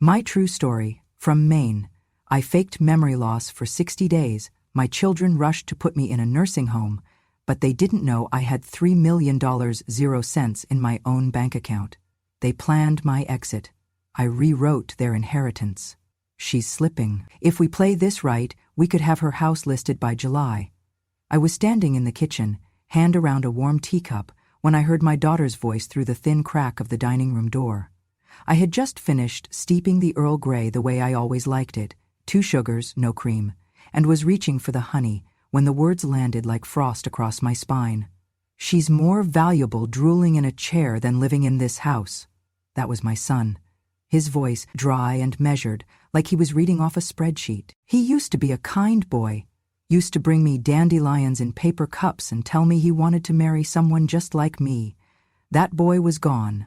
My true story, from Maine. I faked memory loss for 60 days. My children rushed to put me in a nursing home, but they didn't know I had $3 million 0 cents in my own bank account. They planned my exit. I rewrote their inheritance. She's slipping. If we play this right, we could have her house listed by July. I was standing in the kitchen, hand around a warm teacup, when I heard my daughter's voice through the thin crack of the dining room door. I had just finished steeping the Earl Grey the way I always liked it, 2 sugars, no cream, and was reaching for the honey when the words landed like frost across my spine. She's more valuable drooling in a chair than living in this house. That was my son. His voice dry and measured, like he was reading off a spreadsheet. He used to be a kind boy, used to bring me dandelions in paper cups and tell me he wanted to marry someone just like me. That boy was gone.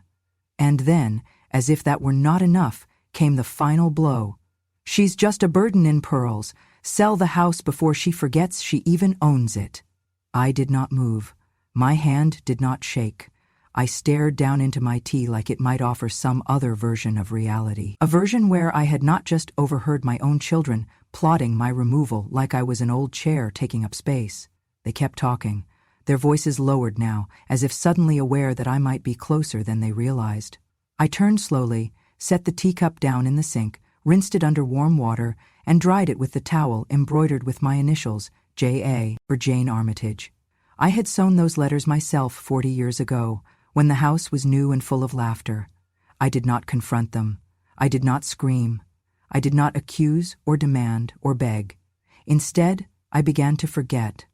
And then, as if that were not enough, came the final blow. She's just a burden in pearls. Sell the house before she forgets she even owns it. I did not move. My hand did not shake. I stared down into my tea like it might offer some other version of reality. A version where I had not just overheard my own children plotting my removal like I was an old chair taking up space. They kept talking, their voices lowered now, as if suddenly aware that I might be closer than they realized. I turned slowly, set the teacup down in the sink, rinsed it under warm water, and dried it with the towel embroidered with my initials, J.A. or Jane Armitage. I had sewn those letters myself 40 years ago, when the house was new and full of laughter. I did not confront them. I did not scream. I did not accuse or demand or beg. Instead, I began to forget.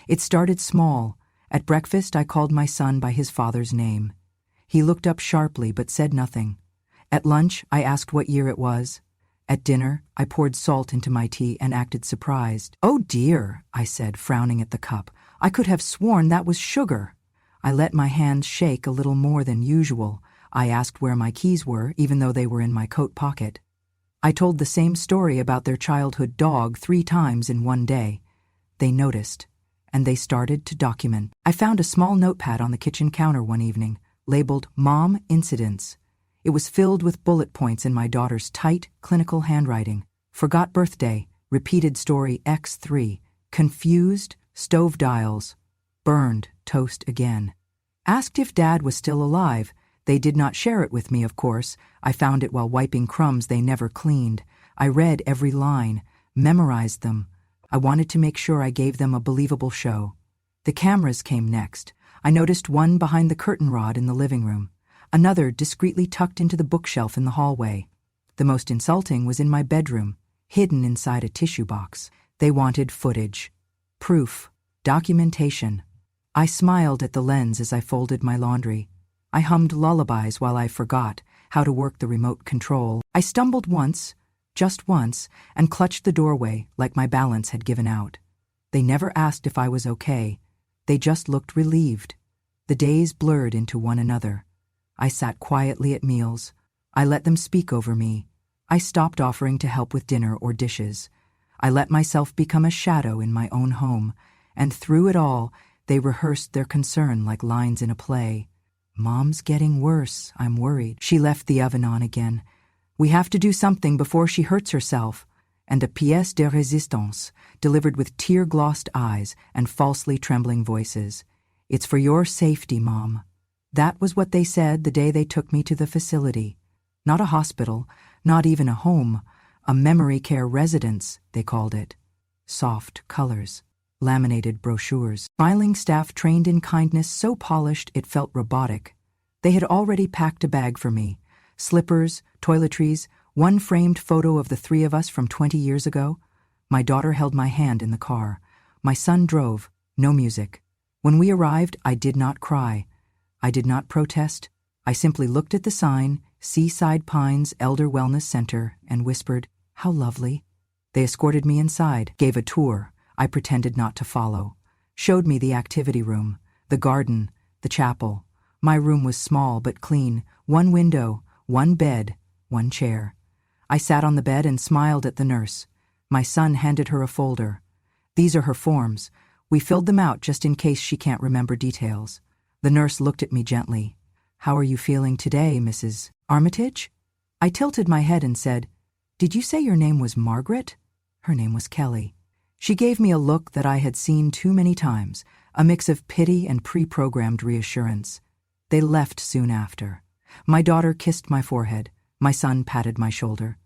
It started small. At breakfast, I called my son by his father's name. He looked up sharply but said nothing. At lunch, I asked what year it was. At dinner, I poured salt into my tea and acted surprised. "Oh dear," I said, frowning at the cup. "I could have sworn that was sugar." I let my hands shake a little more than usual. I asked where my keys were, even though they were in my coat pocket. I told the same story about their childhood dog 3 times in one day. They noticed, and they started to document. I found a small notepad on the kitchen counter one evening, labeled Mom Incidents. It was filled with bullet points in my daughter's tight, clinical handwriting. Forgot birthday, repeated story X3, confused, stove dials, burned toast again. Asked if Dad was still alive. They did not share it with me, of course. I found it while wiping crumbs they never cleaned. I read every line, memorized them. I wanted to make sure I gave them a believable show. The cameras came next. I noticed one behind the curtain rod in the living room, another discreetly tucked into the bookshelf in the hallway. The most insulting was in my bedroom, hidden inside a tissue box. They wanted footage, proof, documentation. I smiled at the lens as I folded my laundry. I hummed lullabies while I forgot how to work the remote control. I stumbled once, just once, and clutched the doorway like my balance had given out. They never asked if I was okay. They just looked relieved. The days blurred into one another. I sat quietly at meals. I let them speak over me. I stopped offering to help with dinner or dishes. I let myself become a shadow in my own home, and through it all, they rehearsed their concern like lines in a play. "Mom's getting worse, I'm worried." She left the oven on again. "We have to do something before she hurts herself." And a pièce de résistance, delivered with tear-glossed eyes and falsely trembling voices. "It's for your safety, Mom." That was what they said the day they took me to the facility. Not a hospital, not even a home, a memory care residence, they called it. Soft colors, laminated brochures, smiling staff trained in kindness so polished it felt robotic. They had already packed a bag for me. Slippers, toiletries, one framed photo of the 3 of us from 20 years ago. My daughter held my hand in the car. My son drove, no music. When we arrived, I did not cry. I did not protest. I simply looked at the sign, Seaside Pines Elder Wellness Center, and whispered, "How lovely." They escorted me inside, gave a tour. I pretended not to follow. Showed me the activity room, the garden, the chapel. My room was small but clean, 1 window, 1 bed, 1 chair. I sat on the bed and smiled at the nurse. My son handed her a folder. "These are her forms. We filled them out just in case she can't remember details." The nurse looked at me gently. "How are you feeling today, Mrs. Armitage?" I tilted my head and said, "Did you say your name was Margaret?" Her name was Kelly. She gave me a look that I had seen too many times, a mix of pity and pre-programmed reassurance. They left soon after. My daughter kissed my forehead. My son patted my shoulder.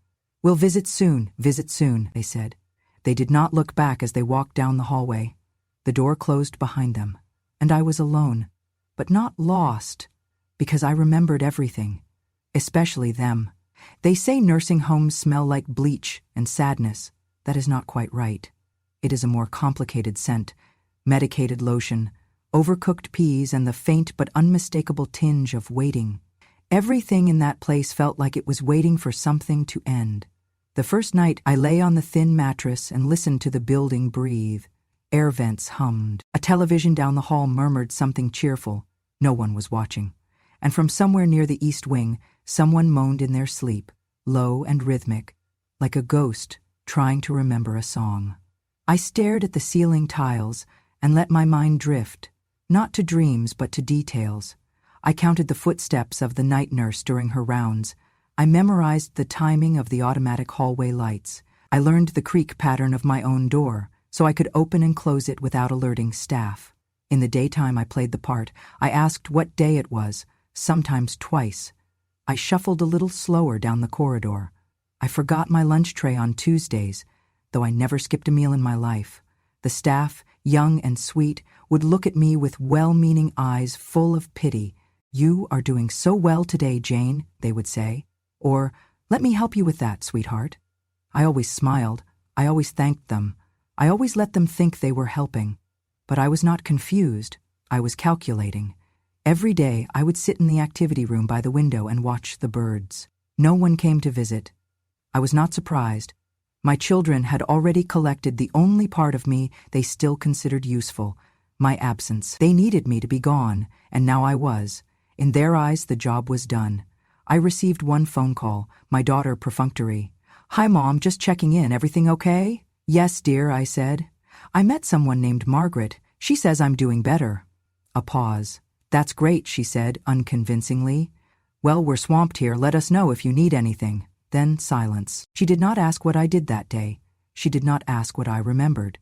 "We'll visit soon, they said. They did not look back as they walked down the hallway. The door closed behind them, and I was alone, but not lost, because I remembered everything, especially them. They say nursing homes smell like bleach and sadness. That is not quite right. It is a more complicated scent, medicated lotion, overcooked peas, and the faint but unmistakable tinge of waiting. Everything in that place felt like it was waiting for something to end. The first night, I lay on the thin mattress and listened to the building breathe. Air vents hummed. A television down the hall murmured something cheerful. No one was watching. And from somewhere near the east wing, someone moaned in their sleep, low and rhythmic, like a ghost trying to remember a song. I stared at the ceiling tiles and let my mind drift, not to dreams but to details. I counted the footsteps of the night nurse during her rounds. I memorized the timing of the automatic hallway lights. I learned the creak pattern of my own door, so I could open and close it without alerting staff. In the daytime I played the part. I asked what day it was, sometimes twice. I shuffled a little slower down the corridor. I forgot my lunch tray on Tuesdays, though I never skipped a meal in my life. The staff, young and sweet, would look at me with well-meaning eyes full of pity. "You are doing so well today, Jane," they would say. Or, "Let me help you with that, sweetheart." I always smiled. I always thanked them. I always let them think they were helping. But I was not confused. I was calculating. Every day I would sit in the activity room by the window and watch the birds. No one came to visit. I was not surprised. My children had already collected the only part of me they still considered useful, my absence. They needed me to be gone, and now I was. In their eyes, the job was done. I received one phone call, my daughter perfunctory. "Hi, Mom, just checking in. Everything okay?" "Yes, dear," I said. "I met someone named Margaret. She says I'm doing better." A pause. "That's great," she said, unconvincingly. "Well, we're swamped here. Let us know if you need anything." Then silence. She did not ask what I did that day. She did not ask what I remembered.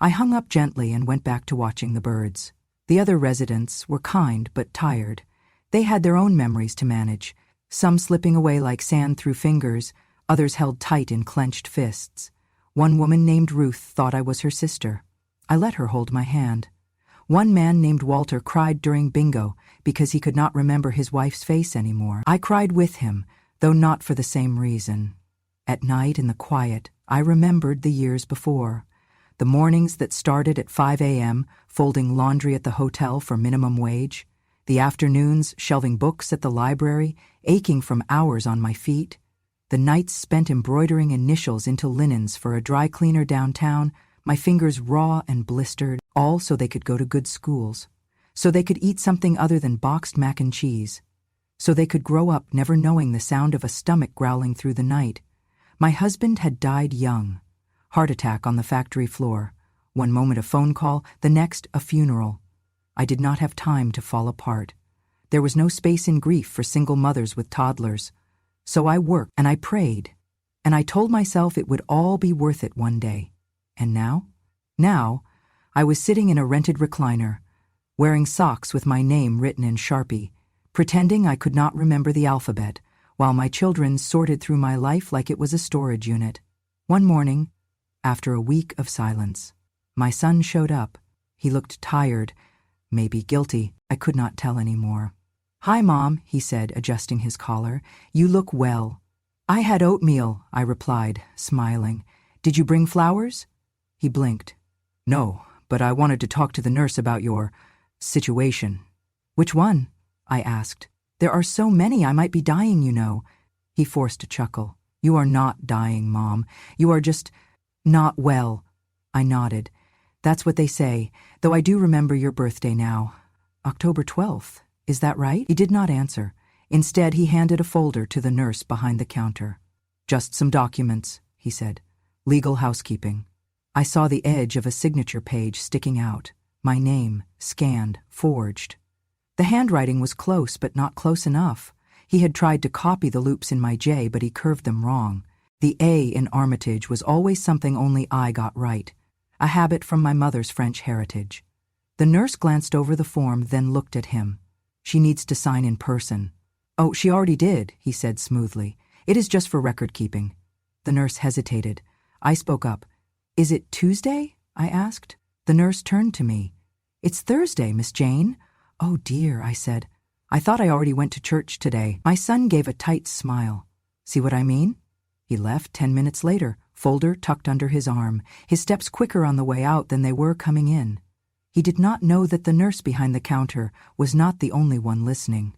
I hung up gently and went back to watching the birds. The other residents were kind but tired. They had their own memories to manage, some slipping away like sand through fingers, others held tight in clenched fists. One woman named Ruth thought I was her sister. I let her hold my hand. One man named Walter cried during bingo because he could not remember his wife's face anymore. I cried with him, though not for the same reason. At night in the quiet, I remembered the years before. The mornings that started at 5 a.m., folding laundry at the hotel for minimum wage. The afternoons shelving books at the library, aching from hours on my feet. The nights spent embroidering initials into linens for a dry cleaner downtown, my fingers raw and blistered, all so they could go to good schools. So they could eat something other than boxed mac and cheese. So they could grow up never knowing the sound of a stomach growling through the night. My husband had died young. Heart attack on the factory floor. One moment a phone call, the next a funeral. I did not have time to fall apart. There was no space in grief for single mothers with toddlers. So I worked and I prayed. And I told myself it would all be worth it one day. And now? Now, I was sitting in a rented recliner, wearing socks with my name written in Sharpie, pretending I could not remember the alphabet, while my children sorted through my life like it was a storage unit. One morning, after a week of silence, my son showed up. He looked tired, maybe guilty. I could not tell anymore. "Hi, Mom," he said, adjusting his collar. "You look well." "I had oatmeal," I replied, smiling. "Did you bring flowers?" He blinked. "No, but I wanted to talk to the nurse about your situation." "Which one?" I asked. "There are so many, I might be dying, you know." He forced a chuckle. "You are not dying, Mom. You are just not well." I nodded. "That's what they say, though I do remember your birthday now. October 12th, is that right?" He did not answer. Instead, he handed a folder to the nurse behind the counter. "Just some documents," he said. "Legal housekeeping." I saw the edge of a signature page sticking out. My name, scanned, forged. The handwriting was close, but not close enough. He had tried to copy the loops in my J, but he curved them wrong. The A in Armitage was always something only I got right, a habit from my mother's French heritage. The nurse glanced over the form, then looked at him. She needs to sign in person. Oh, she already did, he said smoothly. It is just for record keeping. The nurse hesitated. I spoke up. Is it Tuesday? I asked. The nurse turned to me. It's Thursday, Miss Jane. Oh dear, I said. I thought I already went to church today. My son gave a tight smile. See what I mean? He left 10 minutes later, folder tucked under his arm, his steps quicker on the way out than they were coming in. He did not know that the nurse behind the counter was not the only one listening.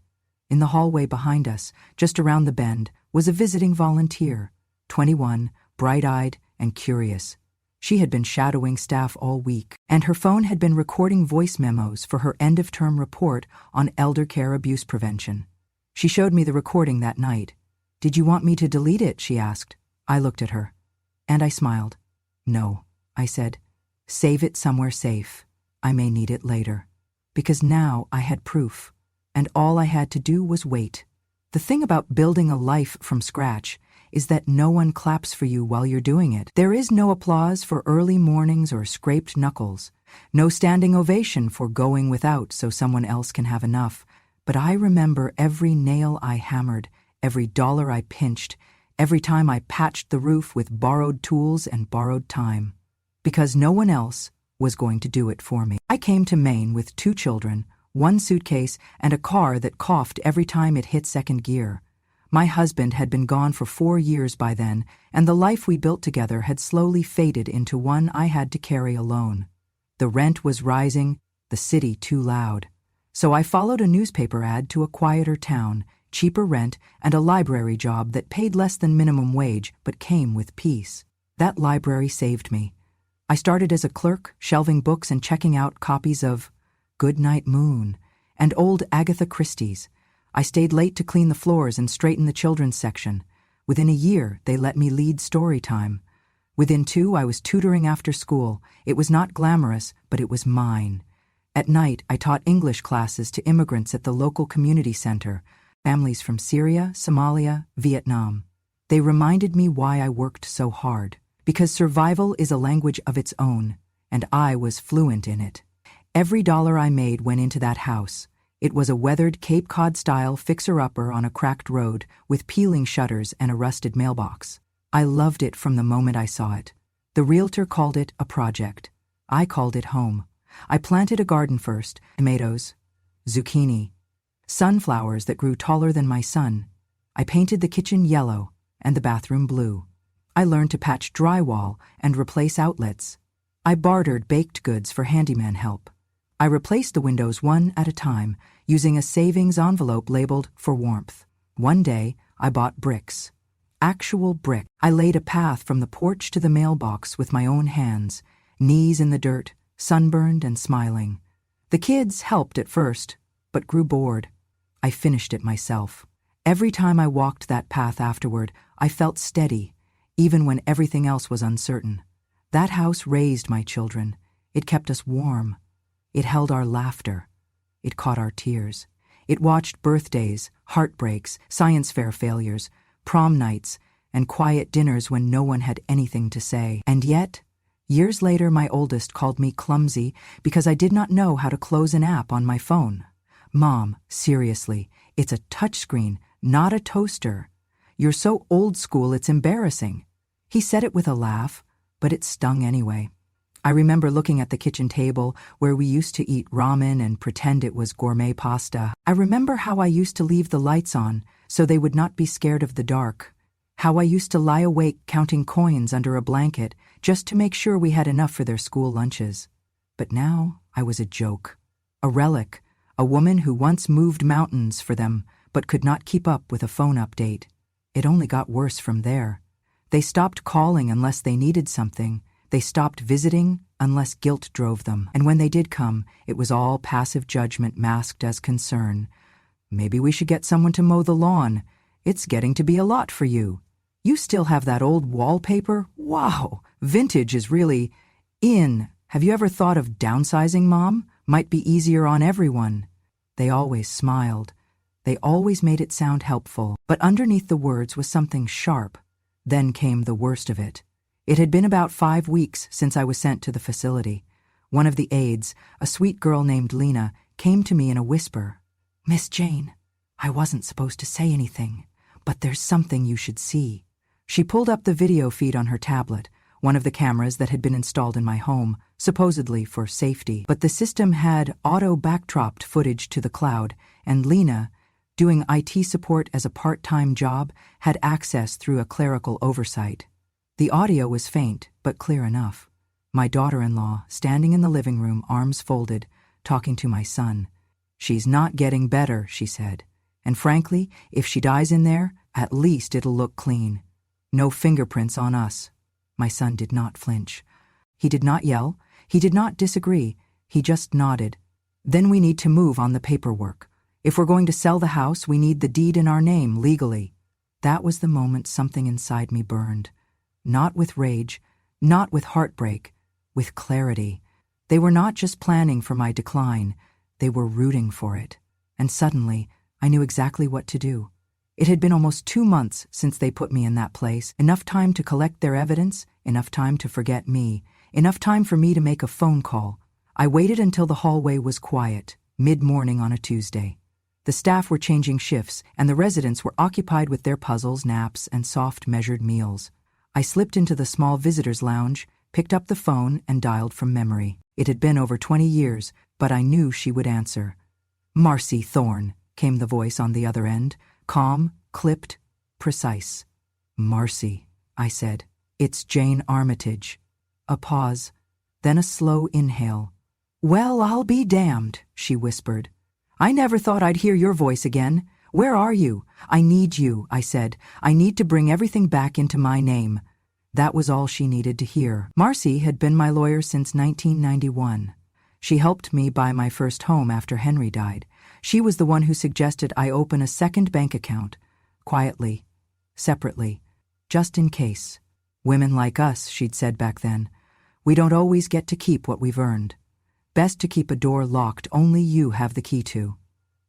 In the hallway behind us, just around the bend, was a visiting volunteer, 21, bright-eyed and curious. She had been shadowing staff all week, and her phone had been recording voice memos for her end-of-term report on elder care abuse prevention. She showed me the recording that night. Did you want me to delete it? She asked. I looked at her, and I smiled. No, I said. Save it somewhere safe. I may need it later. Because now I had proof, and all I had to do was wait. The thing about building a life from scratch is that no one claps for you while you're doing it. There is no applause for early mornings or scraped knuckles, no standing ovation for going without so someone else can have enough. But I remember every nail I hammered, every dollar I pinched, every time I patched the roof with borrowed tools and borrowed time. Because no one else was going to do it for me. I came to Maine with 2 children, 1 suitcase, and a car that coughed every time it hit second gear. My husband had been gone for 4 years by then, and the life we built together had slowly faded into one I had to carry alone. The rent was rising, the city too loud. So I followed a newspaper ad to a quieter town, cheaper rent, and a library job that paid less than minimum wage but came with peace. That library saved me. I started as a clerk, shelving books and checking out copies of Goodnight Moon and old Agatha Christie's. I stayed late to clean the floors and straighten the children's section. Within a year, they let me lead story time. Within 2, I was tutoring after school. It was not glamorous, but it was mine. At night, I taught English classes to immigrants at the local community center, families from Syria, Somalia, Vietnam. They reminded me why I worked so hard. Because survival is a language of its own, and I was fluent in it. Every dollar I made went into that house. It was a weathered Cape Cod-style fixer-upper on a cracked road with peeling shutters and a rusted mailbox. I loved it from the moment I saw it. The realtor called it a project. I called it home. I planted a garden first, tomatoes, zucchini, sunflowers that grew taller than my son. I painted the kitchen yellow and the bathroom blue. I learned to patch drywall and replace outlets. I bartered baked goods for handyman help. I replaced the windows one at a time, using a savings envelope labeled for warmth. One day, I bought bricks. Actual brick. I laid a path from the porch to the mailbox with my own hands, knees in the dirt, sunburned and smiling. The kids helped at first, but grew bored. I finished it myself. Every time I walked that path afterward, I felt steady, even when everything else was uncertain. That house raised my children. It kept us warm. It held our laughter. It caught our tears. It watched birthdays, heartbreaks, science fair failures, prom nights, and quiet dinners when no one had anything to say. And yet, years later, my oldest called me clumsy because I did not know how to close an app on my phone. Mom, seriously, it's a touchscreen, not a toaster. You're so old school, it's embarrassing. He said it with a laugh, but it stung anyway. I remember looking at the kitchen table where we used to eat ramen and pretend it was gourmet pasta. I remember how I used to leave the lights on so they would not be scared of the dark. How I used to lie awake counting coins under a blanket just to make sure we had enough for their school lunches. But now I was a joke, a relic, a woman who once moved mountains for them but could not keep up with a phone update. It only got worse from there. They stopped calling unless they needed something. They stopped visiting unless guilt drove them. And when they did come, it was all passive judgment masked as concern. Maybe we should get someone to mow the lawn. It's getting to be a lot for you. You still have that old wallpaper? Wow, vintage is really in. Have you ever thought of downsizing, Mom? Might be easier on everyone. They always smiled. They always made it sound helpful, but underneath the words was something sharp. Then came the worst of it. It had been about 5 weeks since I was sent to the facility. One of the aides, a sweet girl named Lena, came to me in a whisper. "Miss Jane, I wasn't supposed to say anything, but there's something you should see." She pulled up the video feed on her tablet, one of the cameras that had been installed in my home, supposedly for safety. But the system had auto-backdropped footage to the cloud, and Lena, doing IT support as a part-time job, had access through a clerical oversight. The audio was faint, but clear enough. My daughter-in-law, standing in the living room, arms folded, talking to my son. "She's not getting better," she said. "And frankly, if she dies in there, at least it'll look clean. No fingerprints on us." My son did not flinch. He did not yell. He did not disagree. He just nodded. "Then we need to move on the paperwork. If we're going to sell the house, we need the deed in our name legally." That was the moment something inside me burned. Not with rage, not with heartbreak, with clarity. They were not just planning for my decline, they were rooting for it. And suddenly, I knew exactly what to do. It had been almost 2 months since they put me in that place, enough time to collect their evidence, enough time to forget me, enough time for me to make a phone call. I waited until the hallway was quiet, mid-morning on a Tuesday. The staff were changing shifts, and the residents were occupied with their puzzles, naps, and soft, measured meals. I slipped into the small visitors' lounge, picked up the phone, and dialed from memory. It had been over 20 years, but I knew she would answer. "Marcy Thorne," came the voice on the other end, calm, clipped, precise. "Marcy," I said. "It's Jane Armitage." A pause, then a slow inhale. "Well, I'll be damned," she whispered. "I never thought I'd hear your voice again. Where are you?" "I need you," I said. "I need to bring everything back into my name." That was all she needed to hear. Marcy had been my lawyer since 1991. She helped me buy my first home after Henry died. She was the one who suggested I open a second bank account, quietly, separately, just in case. "Women like us," she'd said back then, "we don't always get to keep what we've earned. Best to keep a door locked only you have the key to."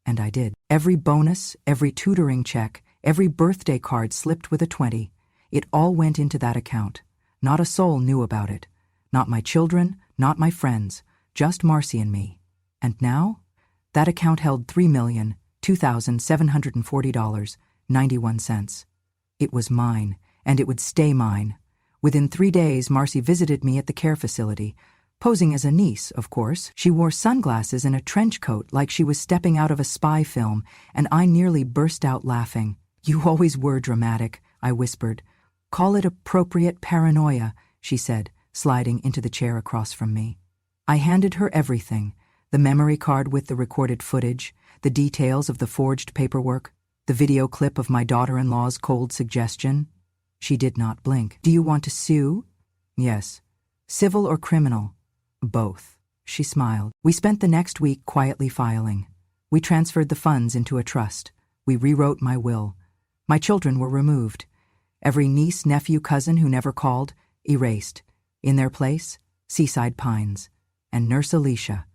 And I did. Every bonus, every tutoring check, every birthday card slipped with a 20. It all went into that account. Not a soul knew about it. Not my children, not my friends, just Marcy and me. And now? That account held $3,002,740.91. It was mine, and it would stay mine. Within 3 days, Marcy visited me at the care facility, posing as a niece, of course. She wore sunglasses and a trench coat like she was stepping out of a spy film, and I nearly burst out laughing. "You always were dramatic," I whispered. "Call it appropriate paranoia," she said, sliding into the chair across from me. I handed her everything, the memory card with the recorded footage, the details of the forged paperwork, the video clip of my daughter-in-law's cold suggestion. She did not blink. "Do you want to sue?" "Yes." "Civil or criminal?" "Both." She smiled. We spent the next week quietly filing. We transferred the funds into a trust. We rewrote my will. My children were removed. Every niece, nephew, cousin who never called, erased. In their place, Seaside Pines. And Nurse Alicia,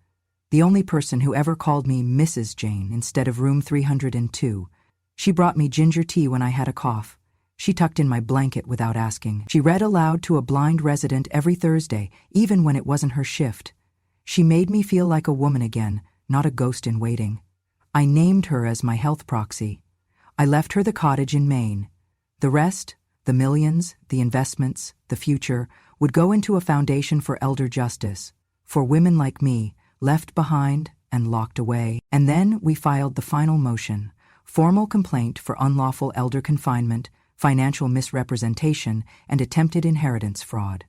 the only person who ever called me Mrs. Jane instead of room 302. She brought me ginger tea when I had a cough. She tucked in my blanket without asking. She read aloud to a blind resident every Thursday, even when it wasn't her shift. She made me feel like a woman again, not a ghost in waiting. I named her as my health proxy. I left her the cottage in Maine. The rest, the millions, the investments, the future, would go into a foundation for elder justice, for women like me, left behind and locked away. And then we filed the final motion, formal complaint for unlawful elder confinement, financial misrepresentation, and attempted inheritance fraud.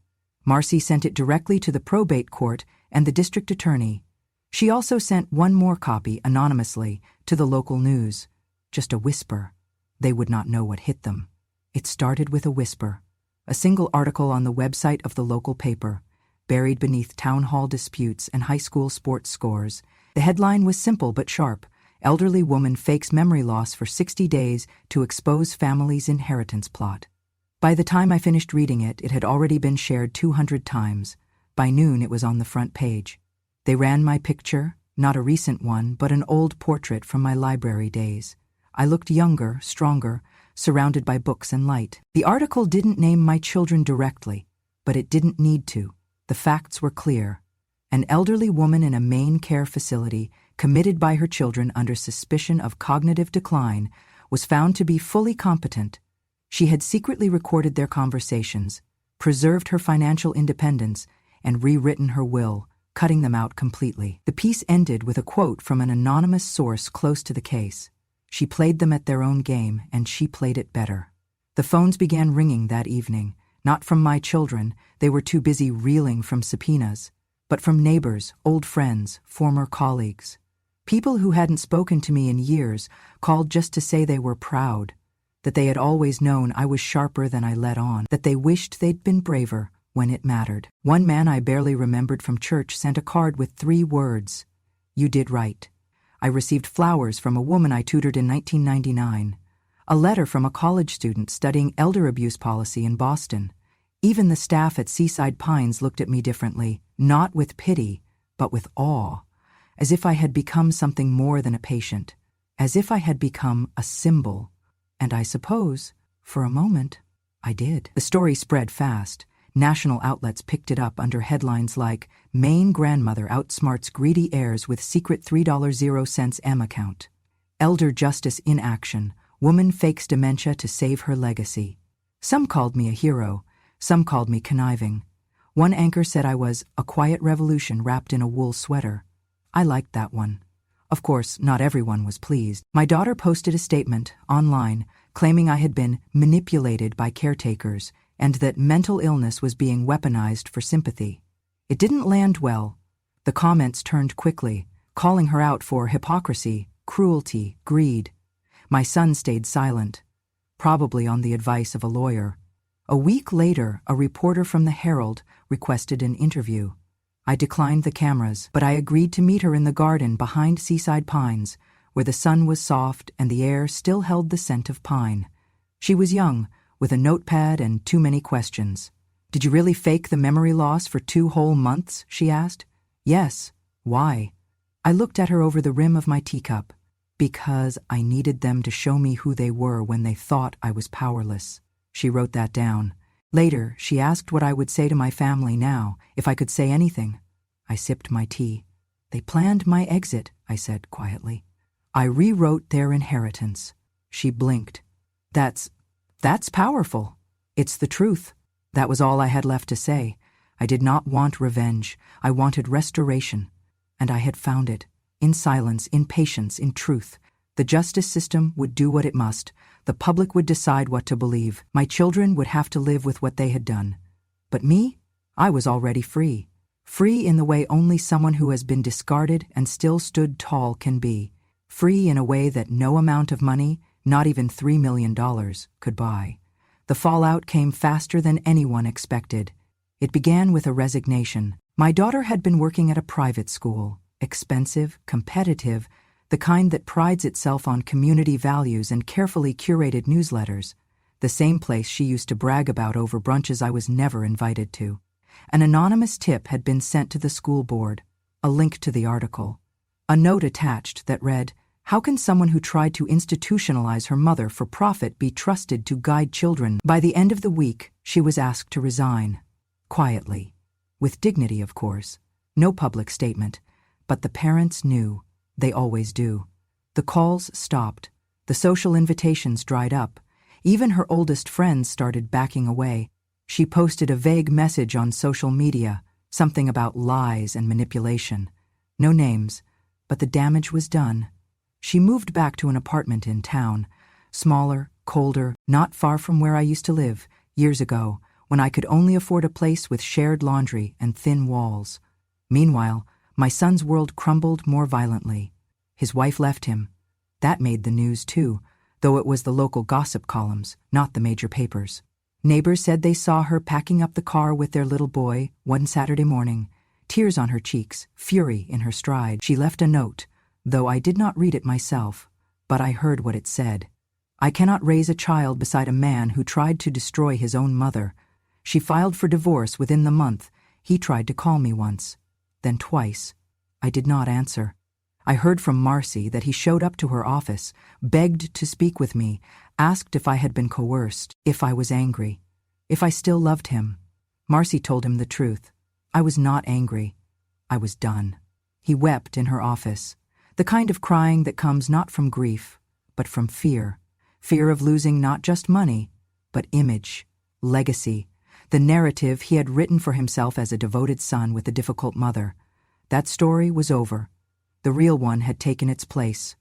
Marcy sent it directly to the probate court and the district attorney. She also sent one more copy anonymously to the local news. Just a whisper. They would not know what hit them. It started with a whisper. A single article on the website of the local paper, buried beneath town hall disputes and high school sports scores. The headline was simple but sharp. Elderly woman fakes memory loss for 60 days to expose family's inheritance plot. By the time I finished reading it, it had already been shared 200 times. By noon, it was on the front page. They ran my picture, not a recent one, but an old portrait from my library days. I looked younger, stronger, surrounded by books and light. The article didn't name my children directly, but it didn't need to. The facts were clear. An elderly woman in a Maine care facility, committed by her children under suspicion of cognitive decline, was found to be fully competent. She had secretly recorded their conversations, preserved her financial independence, and rewritten her will, cutting them out completely. The piece ended with a quote from an anonymous source close to the case. She played them at their own game, and she played it better. The phones began ringing that evening, not from my children, they were too busy reeling from subpoenas, but from neighbors, old friends, former colleagues. People who hadn't spoken to me in years called just to say they were proud, that they had always known I was sharper than I let on, that they wished they'd been braver when it mattered. One man I barely remembered from church sent a card with 3 words: "You did right." I received flowers from a woman I tutored in 1999, a letter from a college student studying elder abuse policy in Boston. Even the staff at Seaside Pines looked at me differently, not with pity, but with awe, as if I had become something more than a patient, as if I had become a symbol. And I suppose, for a moment, I did. The story spread fast. National outlets picked it up under headlines like, "Maine grandmother outsmarts greedy heirs with secret $3.00 M account." "Elder justice in action. Woman fakes dementia to save her legacy." Some called me a hero. Some called me conniving. One anchor said I was a quiet revolution wrapped in a wool sweater. I liked that one. Of course, not everyone was pleased. My daughter posted a statement online claiming I had been manipulated by caretakers and that mental illness was being weaponized for sympathy. It didn't land well. The comments turned quickly, calling her out for hypocrisy, cruelty, greed. My son stayed silent, probably on the advice of a lawyer. A week later, a reporter from the Herald requested an interview. I declined the cameras, but I agreed to meet her in the garden behind Seaside Pines, where the sun was soft and the air still held the scent of pine. She was young, with a notepad and too many questions. "Did you really fake the memory loss for 2 whole months?" she asked. "Yes. Why?" I looked at her over the rim of my teacup. "Because I needed them to show me who they were when they thought I was powerless." She wrote that down. Later, she asked what I would say to my family now, if I could say anything. I sipped my tea. "They planned my exit," I said quietly. "I rewrote their inheritance." She blinked. That's powerful. It's the truth." That was all I had left to say. I did not want revenge. I wanted restoration. And I had found it. In silence, in patience, in truth. The justice system would do what it must. The public would decide what to believe. My children would have to live with what they had done. But me? I was already free. Free in the way only someone who has been discarded and still stood tall can be. Free in a way that no amount of money, not even $3 million, could buy. The fallout came faster than anyone expected. It began with a resignation. My daughter had been working at a private school, expensive, competitive, the kind that prides itself on community values and carefully curated newsletters, the same place she used to brag about over brunches I was never invited to. An anonymous tip had been sent to the school board, a link to the article. A note attached that read, "How can someone who tried to institutionalize her mother for profit be trusted to guide children?" By the end of the week, she was asked to resign. Quietly. With dignity, of course. No public statement. But the parents knew. They always do. The calls stopped. The social invitations dried up. Even her oldest friends started backing away. She posted a vague message on social media, something about lies and manipulation. No names, but the damage was done. She moved back to an apartment in town, smaller, colder, not far from where I used to live, years ago, when I could only afford a place with shared laundry and thin walls. Meanwhile, my son's world crumbled more violently. His wife left him. That made the news too, though it was the local gossip columns, not the major papers. Neighbors said they saw her packing up the car with their little boy one Saturday morning, tears on her cheeks, fury in her stride. She left a note, though I did not read it myself, but I heard what it said. "I cannot raise a child beside a man who tried to destroy his own mother. She filed for divorce within the month. He tried to call me once, then twice. I did not answer. I heard from Marcy that he showed up to her office, begged to speak with me, asked if I had been coerced, if I was angry, if I still loved him. Marcy told him the truth. I was not angry. I was done. He wept in her office, the kind of crying that comes not from grief, but from fear. Fear of losing not just money, but image, legacy, the narrative he had written for himself as a devoted son with a difficult mother. That story was over. The real one had taken its place.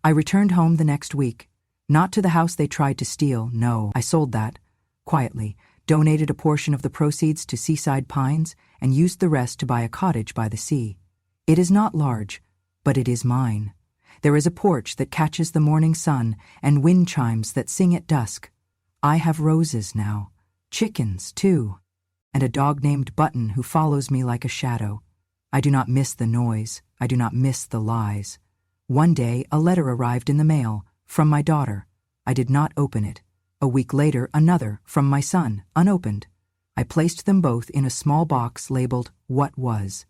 I returned home the next week. Not to the house they tried to steal, no, I sold that, quietly, donated a portion of the proceeds to Seaside Pines, and used the rest to buy a cottage by the sea. It is not large, but it is mine. There is a porch that catches the morning sun and wind chimes that sing at dusk. I have roses now, chickens too, and a dog named Button who follows me like a shadow. I do not miss the noise. I do not miss the lies. One day, a letter arrived in the mail, from my daughter. I did not open it. A week later, another, from my son, unopened. I placed them both in a small box labeled, "What Was."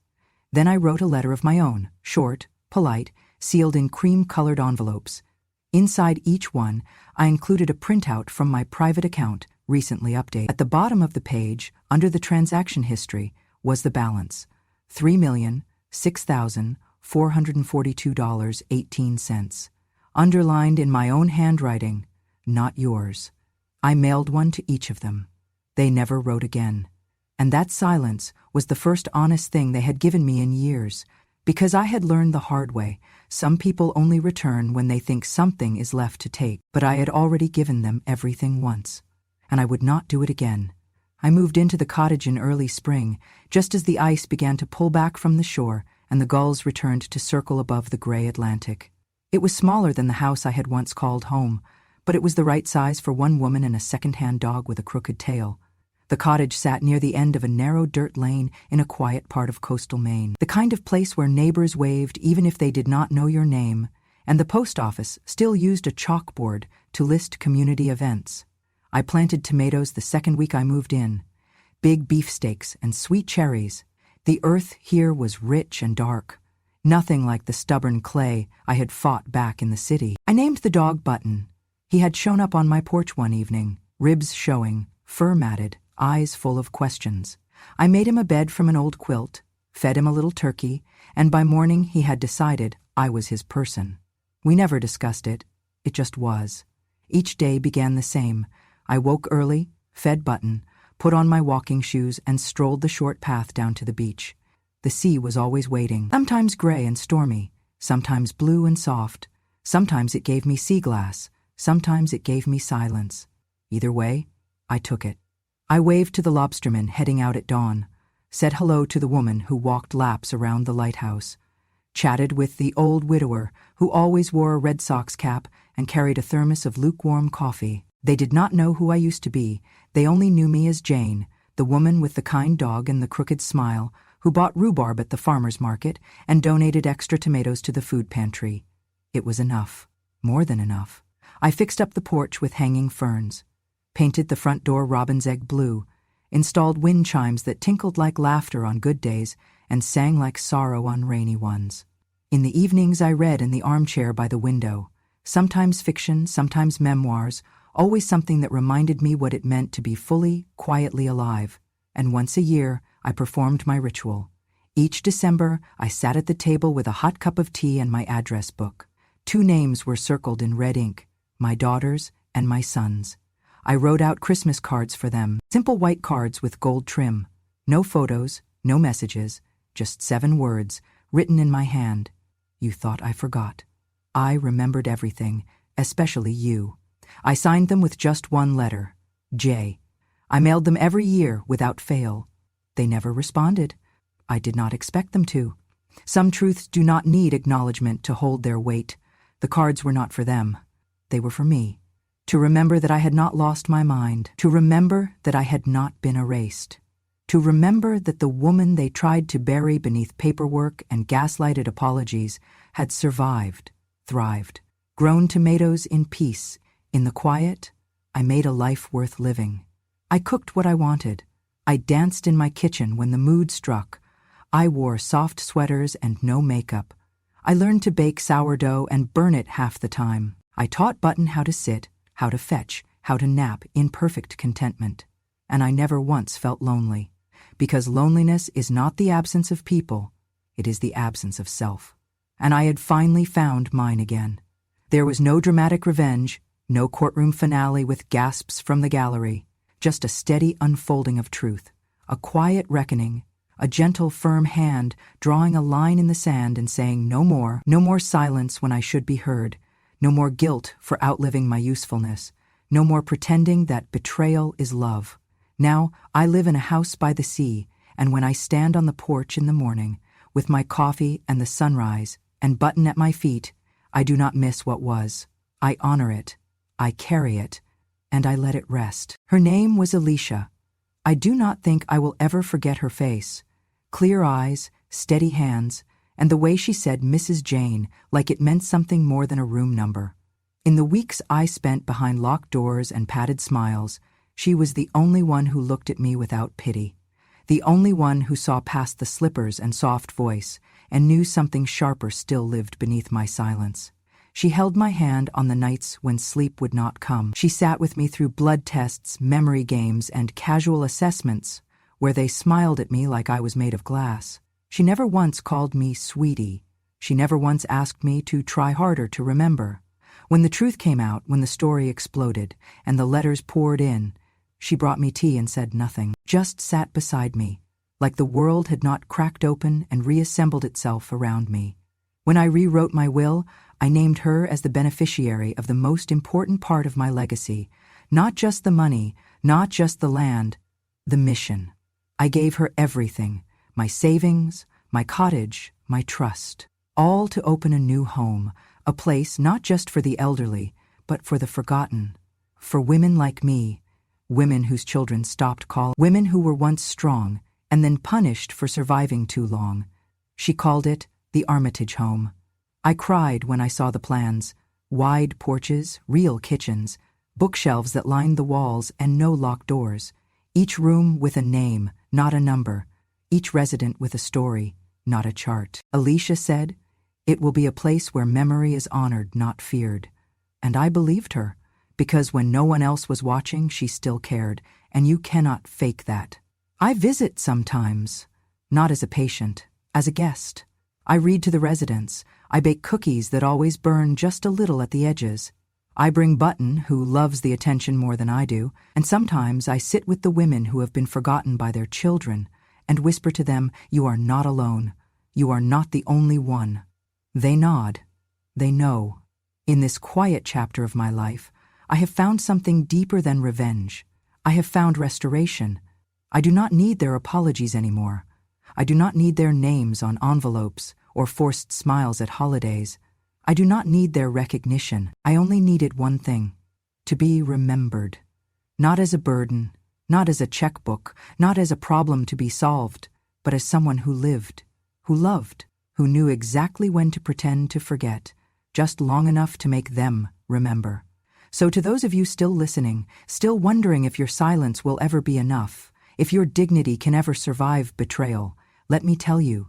Then I wrote a letter of my own, short, polite, sealed in cream-colored envelopes. Inside each one, I included a printout from my private account, recently updated. At the bottom of the page, under the transaction history, was the balance, $3,006,442.18. Underlined in my own handwriting, not yours. I mailed one to each of them. They never wrote again. And that silence was the first honest thing they had given me in years, because I had learned the hard way. Some people only return when they think something is left to take, but I had already given them everything once, and I would not do it again. I moved into the cottage in early spring, just as the ice began to pull back from the shore and the gulls returned to circle above the gray Atlantic. It was smaller than the house I had once called home, but it was the right size for one woman and a second-hand dog with a crooked tail. The cottage sat near the end of a narrow dirt lane in a quiet part of coastal Maine, the kind of place where neighbors waved even if they did not know your name, and the post office still used a chalkboard to list community events. I planted tomatoes the second week I moved in, big beefsteaks and sweet cherries. The earth here was rich and dark, nothing like the stubborn clay I had fought back in the city. I named the dog Button. He had shown up on my porch one evening, ribs showing, fur matted, eyes full of questions. I made him a bed from an old quilt, fed him a little turkey, and by morning he had decided I was his person. We never discussed it. It just was. Each day began the same. I woke early, fed Button, put on my walking shoes, and strolled the short path down to the beach. The sea was always waiting, sometimes gray and stormy, sometimes blue and soft. Sometimes it gave me sea glass, sometimes it gave me silence. Either way, I took it. I waved to the lobstermen heading out at dawn, said hello to the woman who walked laps around the lighthouse, chatted with the old widower who always wore a Red Sox cap and carried a thermos of lukewarm coffee. They did not know who I used to be. They only knew me as Jane, the woman with the kind dog and the crooked smile, who bought rhubarb at the farmer's market and donated extra tomatoes to the food pantry. It was enough, more than enough. I fixed up the porch with hanging ferns, painted the front door robin's egg blue, installed wind chimes that tinkled like laughter on good days and sang like sorrow on rainy ones. In the evenings I read in the armchair by the window, sometimes fiction, sometimes memoirs, always something that reminded me what it meant to be fully, quietly alive. And once a year, I performed my ritual. Each December, I sat at the table with a hot cup of tea and my address book. 2 names were circled in red ink, my daughter's and my son's. I wrote out Christmas cards for them, simple white cards with gold trim. No photos, no messages, just 7 words, written in my hand. You thought I forgot. I remembered everything, especially you. I signed them with just one letter, J. I mailed them every year without fail. They never responded. I did not expect them to. Some truths do not need acknowledgement to hold their weight. The cards were not for them. They were for me. To remember that I had not lost my mind, to remember that I had not been erased, to remember that the woman they tried to bury beneath paperwork and gaslighted apologies had survived, thrived, grown tomatoes in peace. In the quiet, I made a life worth living. I cooked what I wanted. I danced in my kitchen when the mood struck. I wore soft sweaters and no makeup. I learned to bake sourdough and burn it half the time. I taught Button how to sit, how to fetch, how to nap in perfect contentment. And I never once felt lonely. Because loneliness is not the absence of people, it is the absence of self. And I had finally found mine again. There was no dramatic revenge, no courtroom finale with gasps from the gallery, just a steady unfolding of truth, a quiet reckoning, a gentle, firm hand drawing a line in the sand and saying no more silence when I should be heard, no more guilt for outliving my usefulness, no more pretending that betrayal is love. Now I live in a house by the sea, and when I stand on the porch in the morning, with my coffee and the sunrise, and Button at my feet, I do not miss what was. I honor it, I carry it, and I let it rest. Her name was Alicia. I do not think I will ever forget her face. Clear eyes, steady hands, and the way she said Mrs. Jane like it meant something more than a room number. In the weeks I spent behind locked doors and padded smiles, she was the only one who looked at me without pity, the only one who saw past the slippers and soft voice and knew something sharper still lived beneath my silence. She held my hand on the nights when sleep would not come. She sat with me through blood tests, memory games, and casual assessments, where they smiled at me like I was made of glass. She never once called me sweetie. She never once asked me to try harder to remember. When the truth came out, when the story exploded, and the letters poured in, she brought me tea and said nothing, just sat beside me, like the world had not cracked open and reassembled itself around me. When I rewrote my will, I named her as the beneficiary of the most important part of my legacy, not just the money, not just the land, the mission. I gave her everything, my savings, my cottage, my trust, all to open a new home, a place not just for the elderly, but for the forgotten, for women like me, women whose children stopped calling, women who were once strong and then punished for surviving too long. She called it the Armitage Home. I cried when I saw the plans, wide porches, real kitchens, bookshelves that lined the walls and no locked doors, each room with a name, not a number, each resident with a story, not a chart. Alicia said, "It will be a place where memory is honored, not feared." And I believed her, because when no one else was watching, she still cared, and you cannot fake that. I visit sometimes, not as a patient, as a guest. I read to the residents. I bake cookies that always burn just a little at the edges. I bring Button, who loves the attention more than I do, and sometimes I sit with the women who have been forgotten by their children and whisper to them, "You are not alone. You are not the only one." They nod. They know. In this quiet chapter of my life, I have found something deeper than revenge. I have found restoration. I do not need their apologies anymore. I do not need their names on envelopes or forced smiles at holidays. I do not need their recognition. I only needed one thing: to be remembered. Not as a burden, not as a checkbook, not as a problem to be solved, but as someone who lived, who loved, who knew exactly when to pretend to forget, just long enough to make them remember. So to those of you still listening, still wondering if your silence will ever be enough, if your dignity can ever survive betrayal, let me tell you,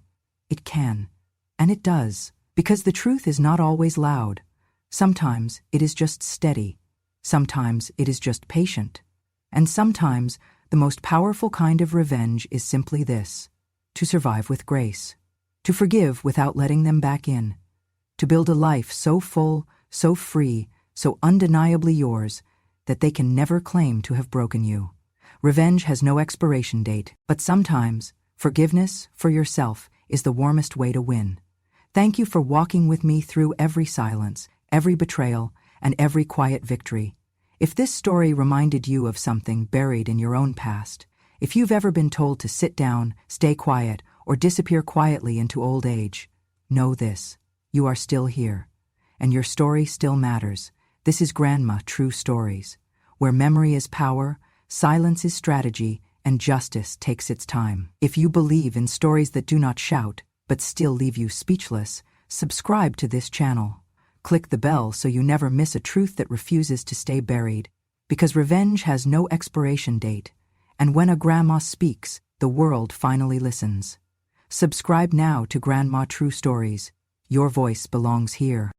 it can. And it does. Because the truth is not always loud. Sometimes it is just steady. Sometimes it is just patient. And sometimes the most powerful kind of revenge is simply this: to survive with grace, to forgive without letting them back in, to build a life so full, so free, so undeniably yours that they can never claim to have broken you. Revenge has no expiration date, but sometimes forgiveness for yourself is the warmest way to win. Thank you for walking with me through every silence, every betrayal, and every quiet victory. If this story reminded you of something buried in your own past, if you've ever been told to sit down, stay quiet, or disappear quietly into old age, know this: you are still here, and your story still matters. This is Grandma True Stories, where memory is power, silence is strategy, and justice takes its time. If you believe in stories that do not shout, but still leave you speechless, subscribe to this channel. Click the bell so you never miss a truth that refuses to stay buried, because revenge has no expiration date, and when a grandma speaks, the world finally listens. Subscribe now to Grandma True Stories. Your voice belongs here.